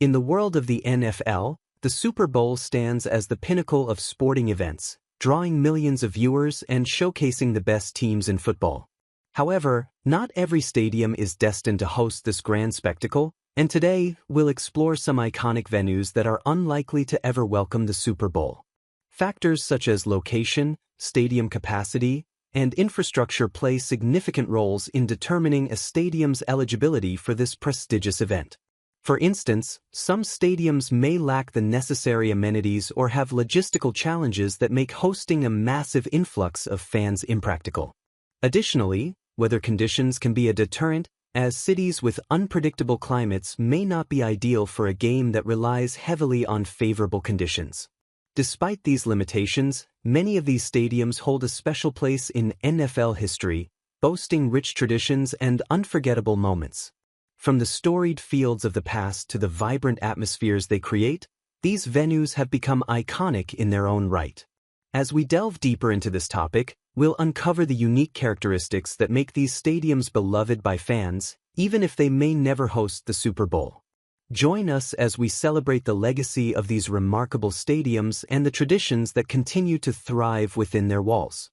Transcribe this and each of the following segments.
In the world of the NFL, the Super Bowl stands as the pinnacle of sporting events, drawing millions of viewers and showcasing the best teams in football. However, not every stadium is destined to host this grand spectacle, and today we'll explore some iconic venues that are unlikely to ever welcome the Super Bowl. Factors such as location, stadium capacity, and infrastructure play significant roles in determining a stadium's eligibility for this prestigious event. For instance, some stadiums may lack the necessary amenities or have logistical challenges that make hosting a massive influx of fans impractical. Additionally, weather conditions can be a deterrent, as cities with unpredictable climates may not be ideal for a game that relies heavily on favorable conditions. Despite these limitations, many of these stadiums hold a special place in NFL history, boasting rich traditions and unforgettable moments. From the storied fields of the past to the vibrant atmospheres they create, these venues have become iconic in their own right. As we delve deeper into this topic, we'll uncover the unique characteristics that make these stadiums beloved by fans, even if they may never host the Super Bowl. Join us as we celebrate the legacy of these remarkable stadiums and the traditions that continue to thrive within their walls.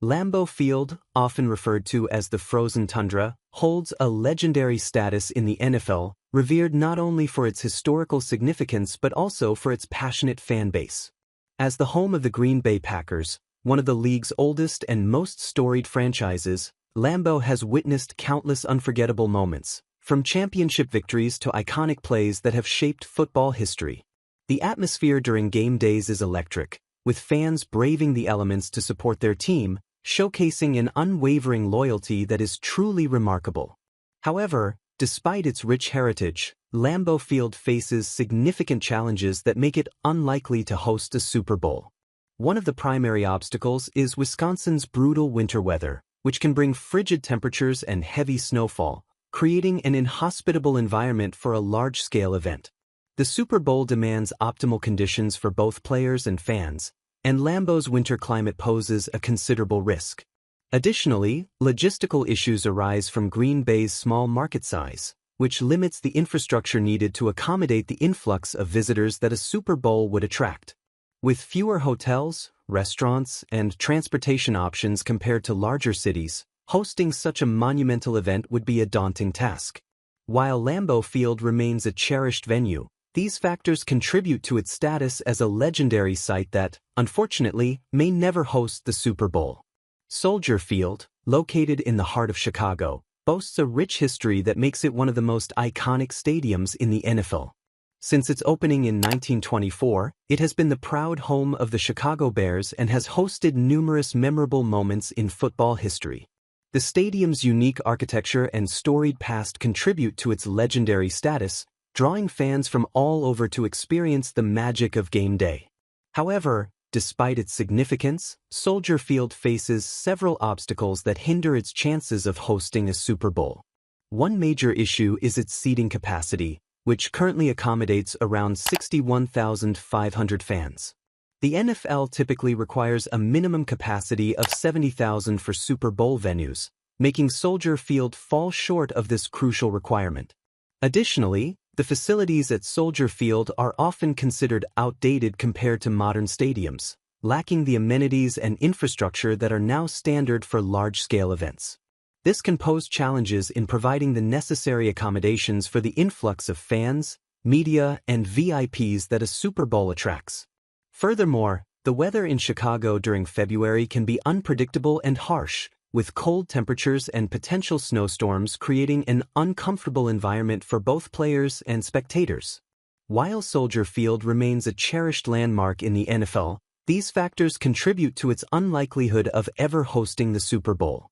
Lambeau Field, often referred to as the frozen tundra, holds a legendary status in the NFL, revered not only for its historical significance but also for its passionate fan base. As the home of the Green Bay Packers, one of the league's oldest and most storied franchises, Lambeau has witnessed countless unforgettable moments, from championship victories to iconic plays that have shaped football history. The atmosphere during game days is electric, with fans braving the elements to support their team, showcasing an unwavering loyalty that is truly remarkable. However, despite its rich heritage, Lambeau Field faces significant challenges that make it unlikely to host a Super Bowl. One of the primary obstacles is Wisconsin's brutal winter weather, which can bring frigid temperatures and heavy snowfall, creating an inhospitable environment for a large-scale event. The Super Bowl demands optimal conditions for both players and fans, and Lambeau's winter climate poses a considerable risk. Additionally, logistical issues arise from Green Bay's small market size, which limits the infrastructure needed to accommodate the influx of visitors that a Super Bowl would attract. With fewer hotels, restaurants, and transportation options compared to larger cities, hosting such a monumental event would be a daunting task. While Lambeau Field remains a cherished venue, these factors contribute to its status as a legendary site that, unfortunately, may never host the Super Bowl. Soldier Field, located in the heart of Chicago, boasts a rich history that makes it one of the most iconic stadiums in the NFL. Since its opening in 1924, it has been the proud home of the Chicago Bears and has hosted numerous memorable moments in football history. The stadium's unique architecture and storied past contribute to its legendary status, drawing fans from all over to experience the magic of game day. However, despite its significance, Soldier Field faces several obstacles that hinder its chances of hosting a Super Bowl. One major issue is its seating capacity, which currently accommodates around 61,500 fans. The NFL typically requires a minimum capacity of 70,000 for Super Bowl venues, making Soldier Field fall short of this crucial requirement. Additionally, the facilities at Soldier Field are often considered outdated compared to modern stadiums, lacking the amenities and infrastructure that are now standard for large-scale events. This can pose challenges in providing the necessary accommodations for the influx of fans, media, and VIPs that a Super Bowl attracts. Furthermore, the weather in Chicago during February can be unpredictable and harsh, with cold temperatures and potential snowstorms creating an uncomfortable environment for both players and spectators. While Soldier Field remains a cherished landmark in the NFL, these factors contribute to its unlikelihood of ever hosting the Super Bowl.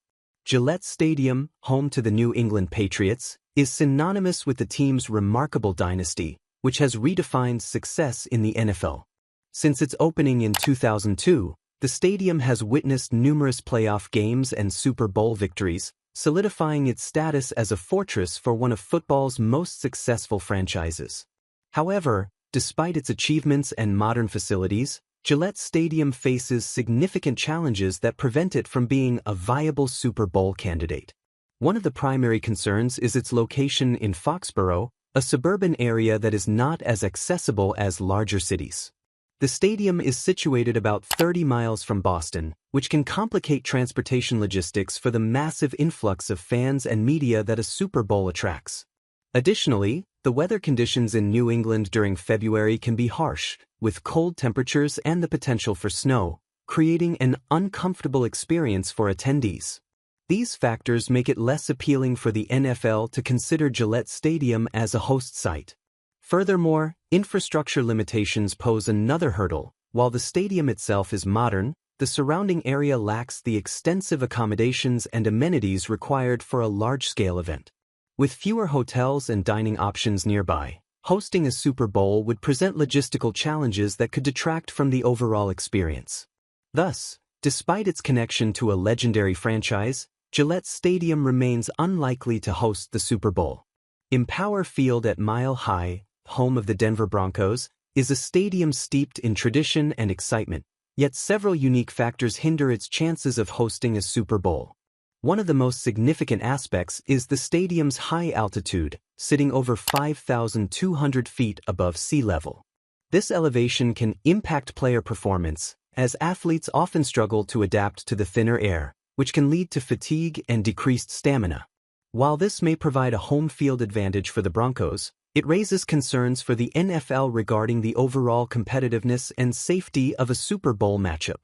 Gillette Stadium, home to the New England Patriots, is synonymous with the team's remarkable dynasty, which has redefined success in the NFL. Since its opening in 2002, the stadium has witnessed numerous playoff games and Super Bowl victories, solidifying its status as a fortress for one of football's most successful franchises. However, despite its achievements and modern facilities, Gillette Stadium faces significant challenges that prevent it from being a viable Super Bowl candidate. One of the primary concerns is its location in Foxborough, a suburban area that is not as accessible as larger cities. The stadium is situated about 30 miles from Boston, which can complicate transportation logistics for the massive influx of fans and media that a Super Bowl attracts. Additionally, the weather conditions in New England during February can be harsh, with cold temperatures and the potential for snow, creating an uncomfortable experience for attendees. These factors make it less appealing for the NFL to consider Gillette Stadium as a host site. Furthermore, infrastructure limitations pose another hurdle. While the stadium itself is modern, the surrounding area lacks the extensive accommodations and amenities required for a large-scale event. With fewer hotels and dining options nearby, hosting a Super Bowl would present logistical challenges that could detract from the overall experience. Thus, despite its connection to a legendary franchise, Gillette Stadium remains unlikely to host the Super Bowl. Paycor Field at Mile High, home of the Denver Broncos, is a stadium steeped in tradition and excitement, yet several unique factors hinder its chances of hosting a Super Bowl. One of the most significant aspects is the stadium's high altitude, sitting over 5,200 feet above sea level. This elevation can impact player performance, as athletes often struggle to adapt to the thinner air, which can lead to fatigue and decreased stamina. While this may provide a home field advantage for the Broncos, it raises concerns for the NFL regarding the overall competitiveness and safety of a Super Bowl matchup.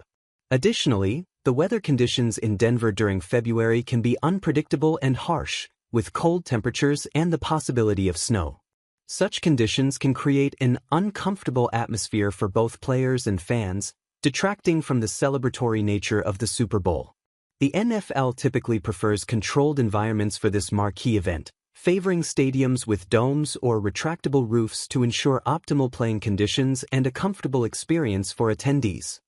Additionally, the weather conditions in Denver during February can be unpredictable and harsh, with cold temperatures and the possibility of snow. Such conditions can create an uncomfortable atmosphere for both players and fans, detracting from the celebratory nature of the Super Bowl. The NFL typically prefers controlled environments for this marquee event, favoring stadiums with domes or retractable roofs to ensure optimal playing conditions and a comfortable experience for attendees.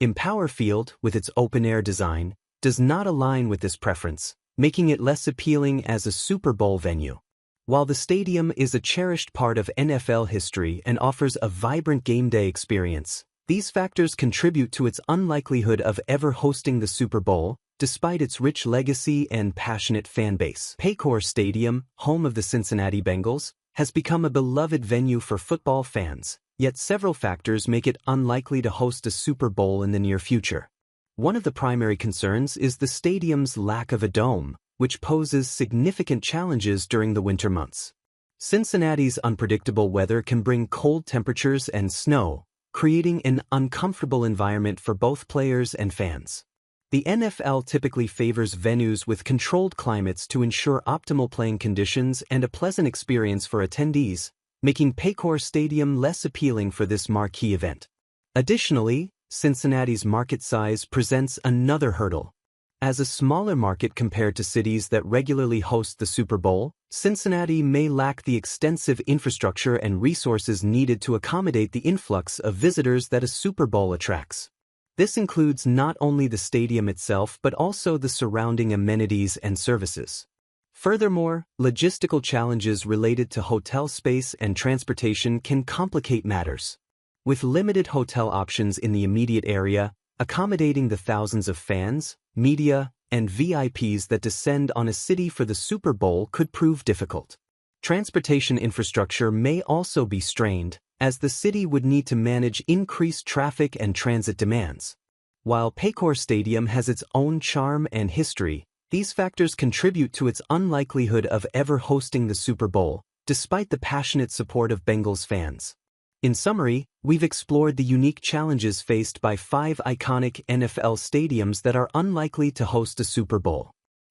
Paycor Field, with its open-air design, does not align with this preference, making it less appealing as a Super Bowl venue. While the stadium is a cherished part of NFL history and offers a vibrant game day experience, these factors contribute to its unlikelihood of ever hosting the Super Bowl, despite its rich legacy and passionate fan base. Paycor Stadium, home of the Cincinnati Bengals, has become a beloved venue for football fans, yet several factors make it unlikely to host a Super Bowl in the near future. One of the primary concerns is the stadium's lack of a dome, which poses significant challenges during the winter months. Cincinnati's unpredictable weather can bring cold temperatures and snow, creating an uncomfortable environment for both players and fans. The NFL typically favors venues with controlled climates to ensure optimal playing conditions and a pleasant experience for attendees, making Paycor Stadium less appealing for this marquee event. Additionally, Cincinnati's market size presents another hurdle. As a smaller market compared to cities that regularly host the Super Bowl, Cincinnati may lack the extensive infrastructure and resources needed to accommodate the influx of visitors that a Super Bowl attracts. This includes not only the stadium itself but also the surrounding amenities and services. Furthermore, logistical challenges related to hotel space and transportation can complicate matters. With limited hotel options in the immediate area, accommodating the thousands of fans, media, and VIPs that descend on a city for the Super Bowl could prove difficult. Transportation infrastructure may also be strained, as the city would need to manage increased traffic and transit demands. While Paycor Stadium has its own charm and history, these factors contribute to its unlikelihood of ever hosting the Super Bowl, despite the passionate support of Bengals fans. In summary, we've explored the unique challenges faced by 5 iconic NFL stadiums that are unlikely to host a Super Bowl.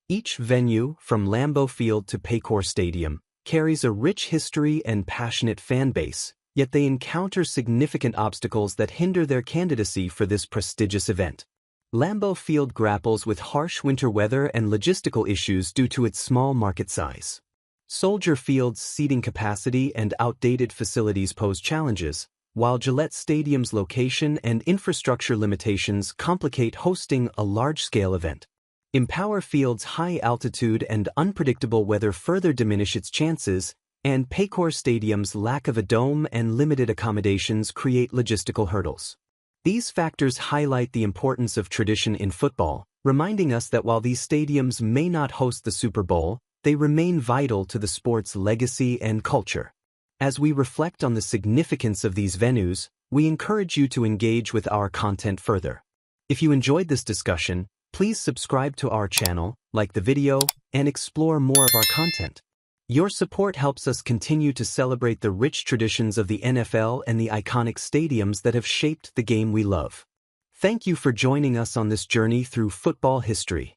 Each venue, from Lambeau Field to Paycor Stadium, carries a rich history and passionate fan base, yet they encounter significant obstacles that hinder their candidacy for this prestigious event. Lambeau Field grapples with harsh winter weather and logistical issues due to its small market size. Soldier Field's seating capacity and outdated facilities pose challenges, while Gillette Stadium's location and infrastructure limitations complicate hosting a large-scale event. Paycor Field's high altitude and unpredictable weather further diminish its chances, and Paycor Stadium's lack of a dome and limited accommodations create logistical hurdles. These factors highlight the importance of tradition in football, reminding us that while these stadiums may not host the Super Bowl, they remain vital to the sport's legacy and culture. As we reflect on the significance of these venues, we encourage you to engage with our content further. If you enjoyed this discussion, please subscribe to our channel, like the video, and explore more of our content. Your support helps us continue to celebrate the rich traditions of the NFL and the iconic stadiums that have shaped the game we love. Thank you for joining us on this journey through football history.